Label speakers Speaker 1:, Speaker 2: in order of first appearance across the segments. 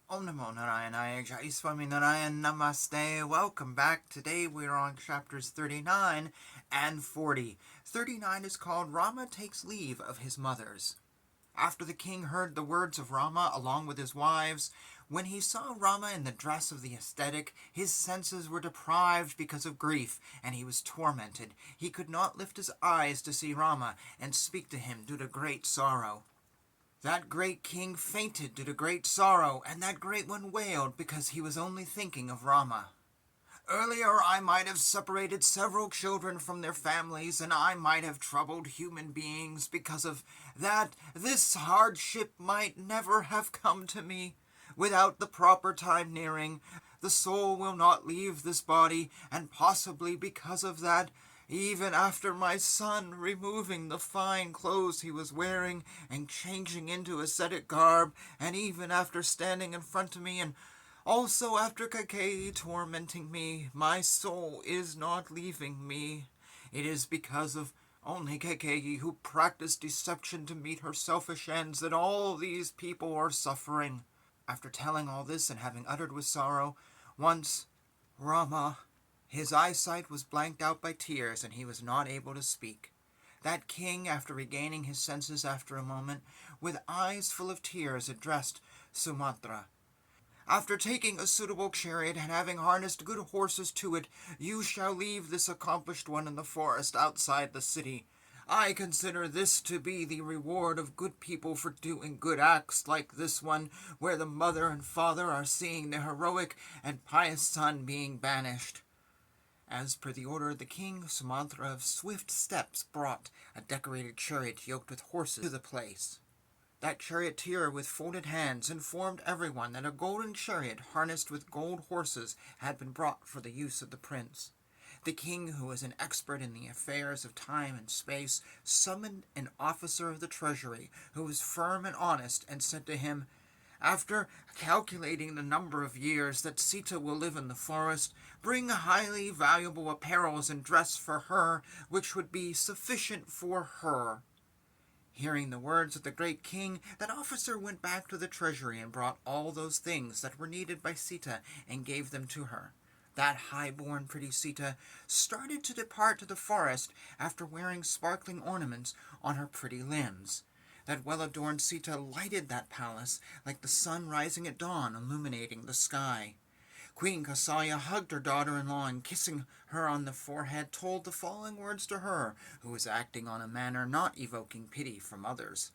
Speaker 1: Om Namo Narayana Jai Swami Narayan Namaste. Welcome back. Today we are on chapters 39 and 40. 39 is called Rama Takes Leave of His Mothers. After the king heard the words of Rama along with his wives, when he saw Rama in the dress of the ascetic, his senses were deprived because of grief, and he was tormented. He could not lift his eyes to see Rama and speak to him due to great sorrow. That great king fainted due to great sorrow, and that great one wailed because he was only thinking of Rama. Earlier I might have separated several children from their families, and I might have troubled human beings because of that. This hardship might never have come to me. Without the proper time nearing, the soul will not leave this body, and possibly because of that, even after my son removing the fine clothes he was wearing and changing into ascetic garb, and even after standing in front of me, and also after Kakeyi tormenting me, my soul is not leaving me. It is because of only Kakeyi, who practiced deception to meet her selfish ends, that all these people are suffering. After telling all this and having uttered with sorrow, once, Rama, his eyesight was blanked out by tears, and he was not able to speak. That king, after regaining his senses after a moment, with eyes full of tears, addressed Sumatra. After taking a suitable chariot and having harnessed good horses to it, you shall leave this accomplished one in the forest outside the city. I consider this to be the reward of good people for doing good acts like this one, where the mother and father are seeing their heroic and pious son being banished. As per the order of the king, Sumatra of swift steps brought a decorated chariot yoked with horses to the place. That charioteer with folded hands informed everyone that a golden chariot harnessed with gold horses had been brought for the use of the prince. The king, who was an expert in the affairs of time and space, summoned an officer of the treasury, who was firm and honest, and said to him, after calculating the number of years that Sita will live in the forest, bring highly valuable apparels and dress for her, which would be sufficient for her. Hearing the words of the great king, that officer went back to the treasury and brought all those things that were needed by Sita and gave them to her. That high-born pretty Sita started to depart to the forest after wearing sparkling ornaments on her pretty limbs. That well-adorned Sita lighted that palace like the sun rising at dawn, illuminating the sky. Queen Kausaya hugged her daughter-in-law and, kissing her on the forehead, told the following words to her, who was acting on a manner not evoking pity from others.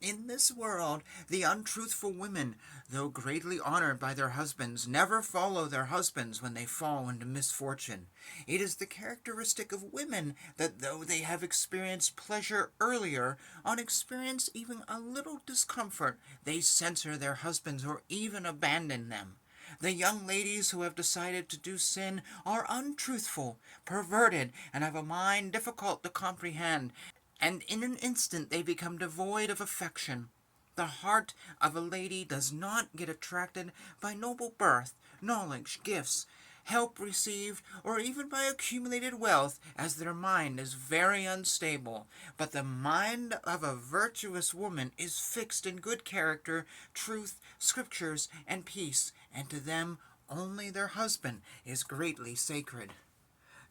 Speaker 1: In this world, the untruthful women, though greatly honored by their husbands, never follow their husbands when they fall into misfortune. It is the characteristic of women that though they have experienced pleasure earlier, on experience even a little discomfort, they censor their husbands or even abandon them. The young ladies who have decided to do sin are untruthful, perverted, and have a mind difficult to comprehend, and in an instant they become devoid of affection. The heart of a lady does not get attracted by noble birth, knowledge, gifts, help received, or even by accumulated wealth, as their mind is very unstable. But the mind of a virtuous woman is fixed in good character, truth, scriptures, and peace, and to them only their husband is greatly sacred.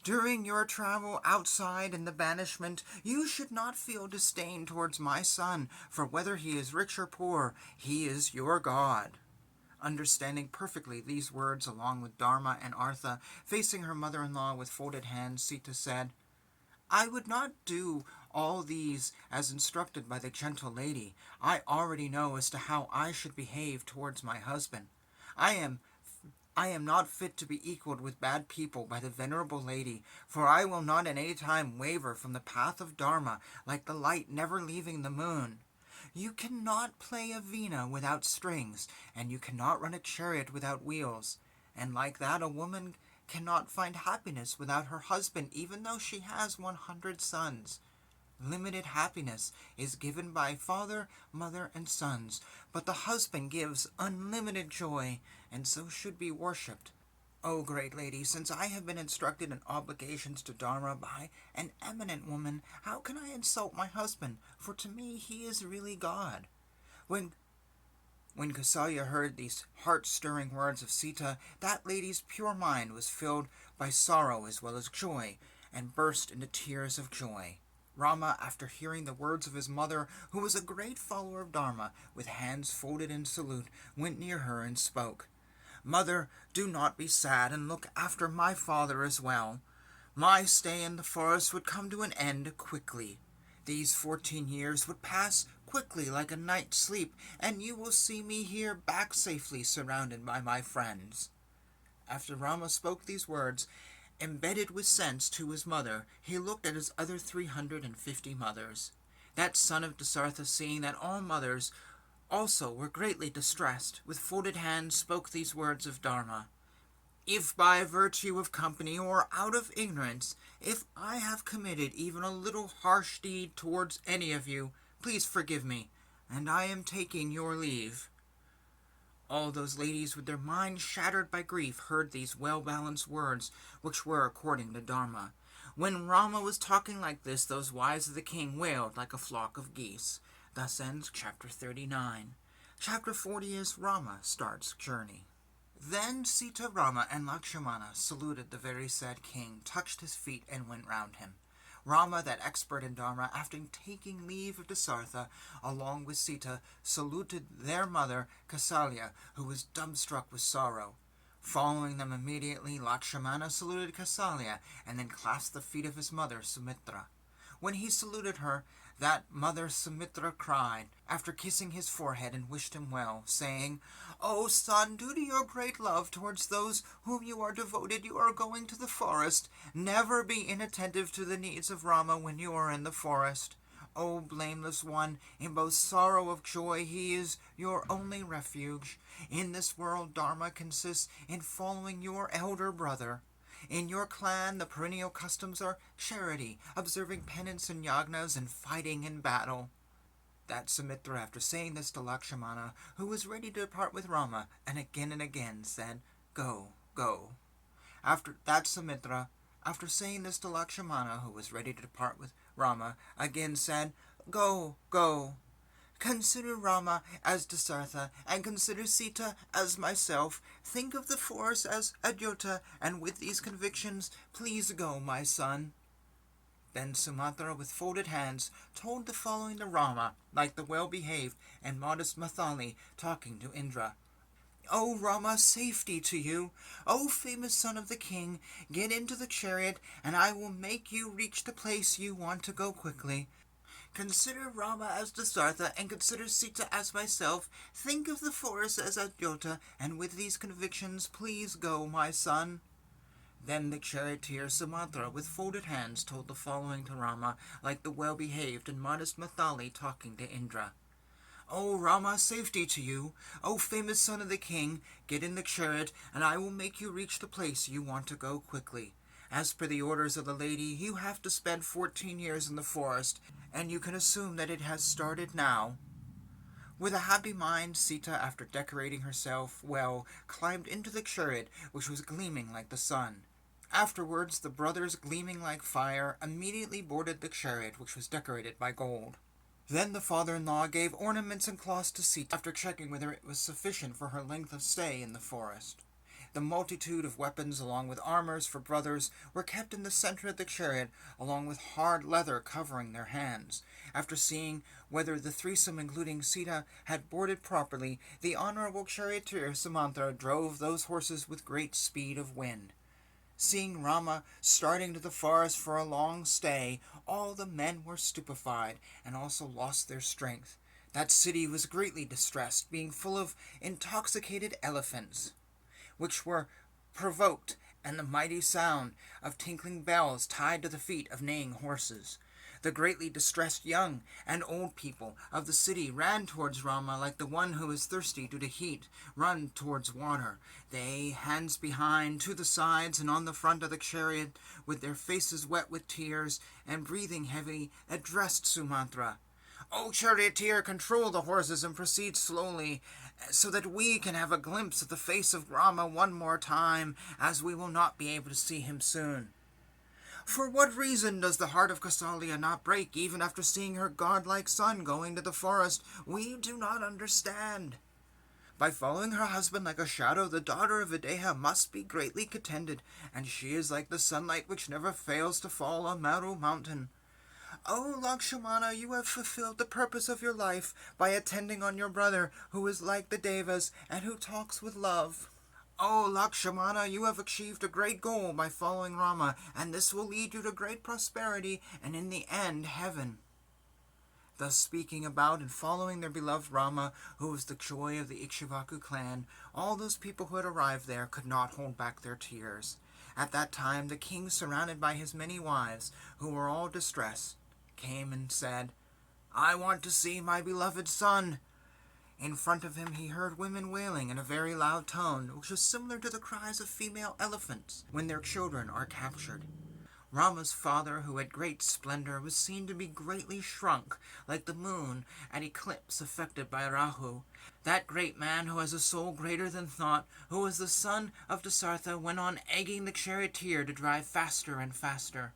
Speaker 1: During your travel outside in the banishment, you should not feel disdain towards my son, for whether he is rich or poor, he is your God. Understanding perfectly these words along with Dharma and Artha, facing her mother-in-law with folded hands, Sita said, I would not do all these as instructed by the gentle lady. I already know as to how I should behave towards my husband. I am not fit to be equaled with bad people by the venerable lady, for I will not in any time waver from the path of Dharma, like the light never leaving the moon. You cannot play a veena without strings, and you cannot run a chariot without wheels. And like that, a woman cannot find happiness without her husband, even though she has 100 sons. Limited happiness is given by father, mother, and sons, but the husband gives unlimited joy, and so should be worshipped. O great lady, since I have been instructed in obligations to Dharma by an eminent woman, how can I insult my husband? For to me he is really God. When When Kausalya heard these heart-stirring words of Sita, that lady's pure mind was filled by sorrow as well as joy, and burst into tears of joy. Rama, after hearing the words of his mother, who was a great follower of Dharma, with hands folded in salute, went near her and spoke. "Mother, do not be sad, and look after my father as well. My stay in the forest would come to an end quickly. These 14 years would pass quickly like a night's sleep, and you will see me here back safely surrounded by my friends." After Rama spoke these words, embedded with sense to his mother, he looked at his other 350 mothers. That son of Dasartha, seeing that all mothers also were greatly distressed, with folded hands spoke these words of Dharma. "If by virtue of company or out of ignorance, if I have committed even a little harsh deed towards any of you, please forgive me, and I am taking your leave." All those ladies with their minds shattered by grief heard these well-balanced words, which were according to Dharma. When Rama was talking like this, those wives of the king wailed like a flock of geese. Thus ends chapter 39. Chapter 40 is Rama starts journey. Then Sita, Rama, and Lakshmana saluted the very sad king, touched his feet, and went round him. Rama, that expert in Dharma, after taking leave of Dasartha, along with Sita, saluted their mother, Kausalya, who was dumbstruck with sorrow. Following them immediately, Lakshmana saluted Kausalya, and then clasped the feet of his mother, Sumitra. When he saluted her, that mother Sumitra cried, after kissing his forehead, and wished him well, saying, "O son, due to your great love towards those whom you are devoted, you are going to the forest. Never be inattentive to the needs of Rama when you are in the forest. O blameless one, in both sorrow of joy, he is your only refuge. In this world, Dharma consists in following your elder brother. In your clan, the perennial customs are charity, observing penance and yagnas, and fighting in battle." That Sumitra, after saying this to Lakshmana, who was ready to depart with Rama, and again said, "Go, go." After saying this to Lakshmana, who was ready to depart with Rama, again said, "Go, go. Consider Rama as Dasartha, and consider Sita as myself. Think of the forest as Ayodhya, and with these convictions, please go, my son." Then Sumatra, with folded hands, told the following to Rama, like the well-behaved and modest Mathali talking to Indra. "O Rama, safety to you! O famous son of the king, get into the chariot, and I will make you reach the place you want to go quickly. Consider Rama as Dasartha, and consider Sita as myself. Think of the forest as Ayodhya, and with these convictions, please go, my son." Then the charioteer Sumatra, with folded hands, told the following to Rama, like the well-behaved and modest Mathali talking to Indra. "O Rama, safety to you! O famous son of the king, get in the chariot, and I will make you reach the place you want to go quickly. As per the orders of the lady, you have to spend 14 years in the forest, and you can assume that it has started now." With a happy mind, Sita, after decorating herself well, climbed into the chariot, which was gleaming like the sun. Afterwards, the brothers, gleaming like fire, immediately boarded the chariot, which was decorated by gold. Then the father-in-law gave ornaments and cloths to Sita, after checking whether it was sufficient for her length of stay in the forest. The multitude of weapons, along with armors for brothers, were kept in the center of the chariot, along with hard leather covering their hands. After seeing whether the threesome, including Sita, had boarded properly, the honorable charioteer Sumatra drove those horses with great speed of wind. Seeing Rama starting to the forest for a long stay, all the men were stupefied, and also lost their strength. That city was greatly distressed, being full of intoxicated elephants, which were provoked, and the mighty sound of tinkling bells tied to the feet of neighing horses. The greatly distressed young and old people of the city ran towards Rama like the one who is thirsty due to heat run towards water. They, hands behind, to the sides, and on the front of the chariot, with their faces wet with tears and breathing heavy, addressed Sumatra. "O charioteer, control the horses and proceed slowly, so that we can have a glimpse of the face of Rama one more time, as we will not be able to see him soon." "For what reason does the heart of Kausalya not break even after seeing her godlike son going to the forest? We do not understand." By following her husband like a shadow, the daughter of Videha must be greatly contented, and she is like the sunlight which never fails to fall on Maru mountain. O Lakshmana, you have fulfilled the purpose of your life by attending on your brother, who is like the Devas and who talks with love. O Lakshmana, you have achieved a great goal by following Rama, and this will lead you to great prosperity and in the end heaven. Thus speaking about and following their beloved Rama, who was the joy of the Ikshvaku clan, all those people who had arrived there could not hold back their tears. At that time the king, surrounded by his many wives, who were all distressed, came and said, I want to see my beloved son. In front of him he heard women wailing in a very loud tone, which was similar to the cries of female elephants when their children are captured. Rama's father, who had great splendor, was seen to be greatly shrunk, like the moon at eclipse affected by Rahu. That great man, who has a soul greater than thought, who was the son of Dasartha, went on egging the charioteer to drive faster and faster.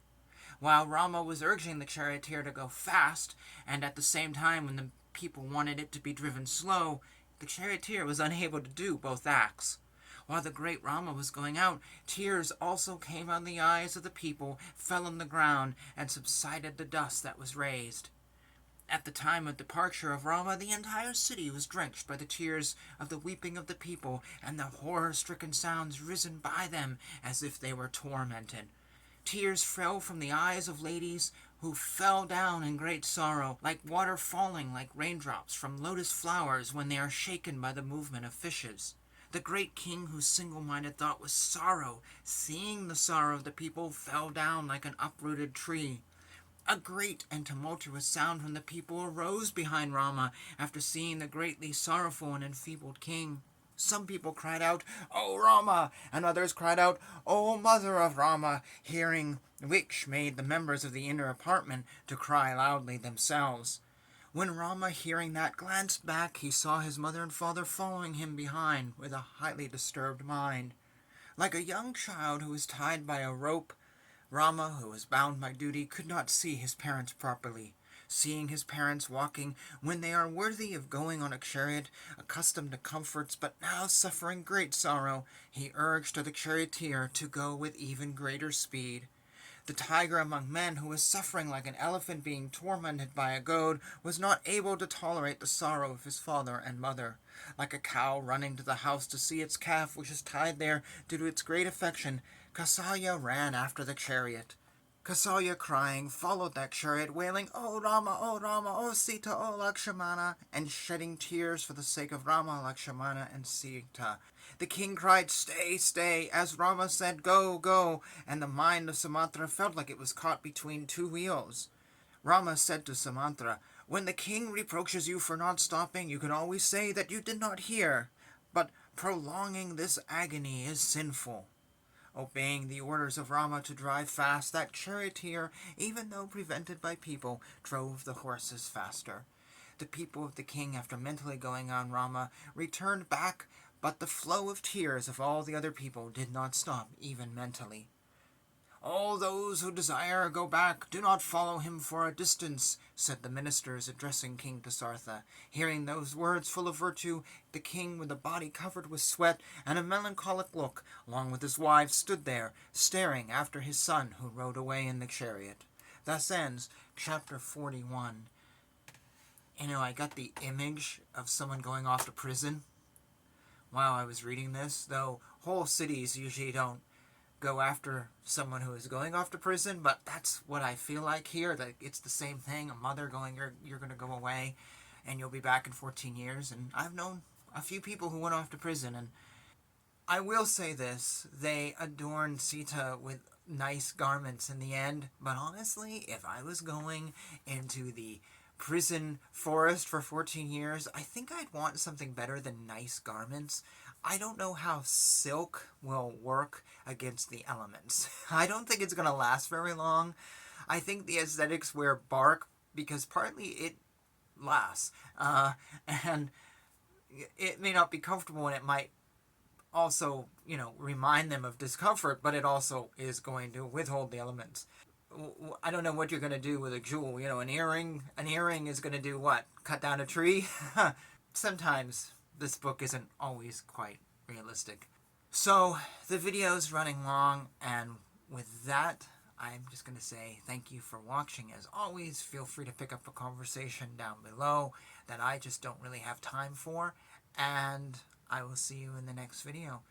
Speaker 1: While Rama was urging the charioteer to go fast, and at the same time when the people wanted it to be driven slow, the charioteer was unable to do both acts. While the great Rama was going out, tears also came on the eyes of the people, fell on the ground, and subsided the dust that was raised. At the time of departure of Rama, the entire city was drenched by the tears of the weeping of the people, and the horror-stricken sounds risen by them as if they were tormented. Tears fell from the eyes of ladies who fell down in great sorrow, like water falling like raindrops from lotus flowers when they are shaken by the movement of fishes. The great king, whose single-minded thought was sorrow, seeing the sorrow of the people, fell down like an uprooted tree. A great and tumultuous sound from the people arose behind Rama after seeing the greatly sorrowful and enfeebled king. Some people cried out, O Rama, and others cried out, O mother of Rama, hearing which made the members of the inner apartment to cry loudly themselves. When Rama, hearing that, glanced back, he saw his mother and father following him behind with a highly disturbed mind. Like a young child who is tied by a rope, Rama, who was bound by duty, could not see his parents properly. Seeing his parents walking when they are worthy of going on a chariot, accustomed to comforts, but now suffering great sorrow, he urged the charioteer to go with even greater speed. The tiger among men, who was suffering like an elephant being tormented by a goad, was not able to tolerate the sorrow of his father and mother. Like a cow running to the house to see its calf, which is tied there due to its great affection, Kausalya ran after the chariot. Kausalya, crying, followed that chariot, wailing, O Rama, O Sita, O Lakshmana, and shedding tears for the sake of Rama, Lakshmana, and Sita. The king cried, Stay, stay, as Rama said, Go, go, and the mind of Sumantra felt like it was caught between two wheels. Rama said to Sumantra, When the king reproaches you for not stopping, you can always say that you did not hear, but prolonging this agony is sinful. Obeying the orders of Rama to drive fast, that charioteer, even though prevented by people, drove the horses faster. The people of the king, after mentally going on Rama, returned back, but the flow of tears of all the other people did not stop, even mentally. All those who desire go back, do not follow him for a distance, said the ministers, addressing King Dasartha. Hearing those words full of virtue, the king, with a body covered with sweat and a melancholic look, along with his wives, stood there, staring after his son, who rode away in the chariot. Thus ends chapter 41. I got the image of someone going off to prison while I was reading this, though whole cities usually don't go after someone who is going off to prison, but that's what I feel like here, that it's the same thing, a mother going, you're going to go away, and you'll be back in 14 years, and I've known a few people who went off to prison, and I will say this, they adorned Sita with nice garments in the end, but honestly, if I was going into the prison forest for 14 years, I think I'd want something better than nice garments. I don't know how silk will work against the elements. I don't think it's going to last very long. I think the aesthetics wear bark because partly it lasts. And it may not be comfortable, and it might also, remind them of discomfort, but it also is going to withhold the elements. I don't know what you're going to do with a jewel. An earring is going to do what? Cut down a tree? Sometimes this book isn't always quite realistic. So the video's running long, and with that, I'm just going to say thank you for watching. As always, feel free to pick up a conversation down below that I just don't really have time for, and I will see you in the next video.